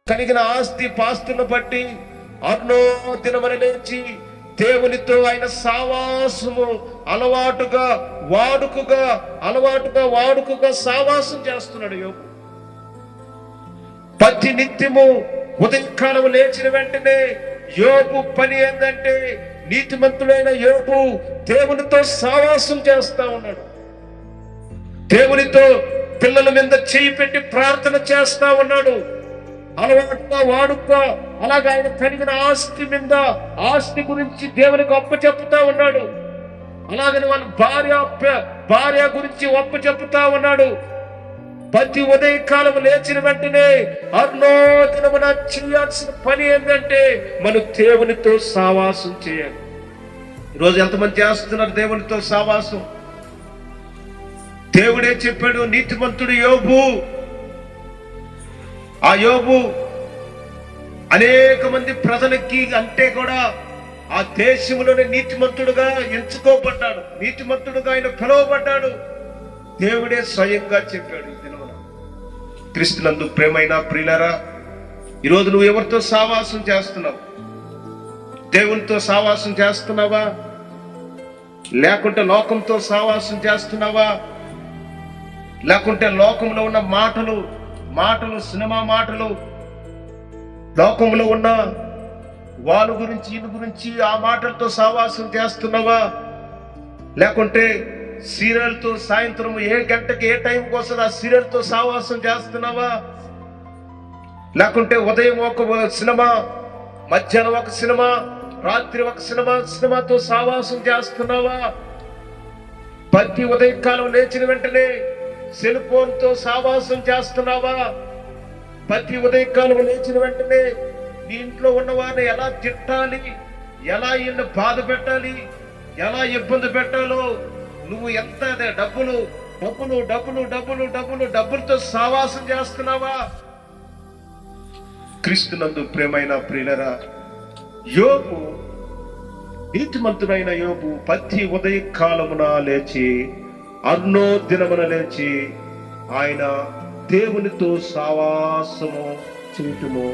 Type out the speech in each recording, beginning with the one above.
కలిగిన ఆస్తి పాస్తులను బట్టి అన్నో దినమని లేచి దేవునితో ఆయన సావాసము అలవాటుగా వాడుకగా సావాసం చేస్తున్నాడు యోబు. ప్రతి నిత్యము ఉదయకాలం లేచిన వెంటనే యోబు పని ఏంటంటే నీతిమంతుడైన యోబు దేవునితో సావాసం చేస్తా ఉన్నాడు. దేవునితో పిల్లల మీద చేయి పెట్టి ప్రార్థన చేస్తా ఉన్నాడు. అలవాటుగా వాడుకగా అలాగే ఆయన కలిగిన ఆస్తి గురించి దేవునికి అప్పచెప్పుతా ఉన్నాడు. అలాగని వాళ్ళ భార్య గురించి అప్పచెప్పుతా ఉన్నాడు. ప్రతి ఉదయకాలం లేచిన వెంటనే అర్ణోదినమున చేయాల్సిన పని ఏంటంటే మనం దేవునితో సావాసం చేయాలి. ఈరోజు ఎంతమంది చేస్తున్నారు దేవునితో సావాసం? దేవుడే చెప్పాడు, నీతిమంతుడు యోబు. ఆ యోబు అనేక మంది ప్రజలకి అంటే కూడా ఆ దేశంలోనే నీతిమంతుడుగా ఎంచుకోబడ్డాడు, నీతిమంతుడుగా ఆయన పిలువబడ్డాడు. దేవుడే స్వయంగా చెప్పాడు. ఈ దినమున క్రీస్తునందు ప్రేమైన ప్రియులారా, ఈరోజు నువ్వు ఎవరితో సావాసం చేస్తున్నావు? దేవునితో సావాసం చేస్తున్నావా? లేకుంటే లోకంతో సావాసం చేస్తున్నావా? లేకుంటే లోకంలో ఉన్న మాటలు సినిమా మాటలు, లోకంలో ఉన్న వాళ్ళ గురించి వీళ్ళ గురించి ఆ మాటలతో సావాసం చేస్తున్నావా? లేకుంటే సీరియల్తో సాయంత్రం ఏ గంటకి ఏ టైం కోసం ఆ సీరియల్తో సావాసం చేస్తున్నావా? లేకుంటే ఉదయం ఒక సినిమా, మధ్యాహ్నం ఒక సినిమా, రాత్రి ఒక సినిమాతో సావాసం చేస్తున్నావా? ప్రతి ఉదయకాలం లేచిన వెంటనే సెల్ ఫోన్తో సావాసం చేస్తున్నావా? ప్రతి ఉదయకాలం లేచిన వెంటనే నీ ఇంట్లో ఉన్నవారిని ఎలా తిట్టాలి, ఎలా వీళ్ళని బాధ పెట్టాలి, ఎలా ఇబ్బంది పెట్టాలో నువ్వు ఎంత డబ్బులతో సావాసం చేస్తున్నావా? క్రీస్తునందు ప్రేమైన ప్రియులరా, యోబు, నీతిమంతుడైన యోబు ప్రతి ఉదయకాలమున లేచి అన్నో దినమున లేచి ఆయన దేవునితో సావాసము చేయటము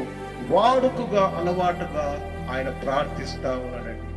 వాడుకగా అలవాటుగా ఆయన ప్రార్థిస్తా ఉన్నాడండి.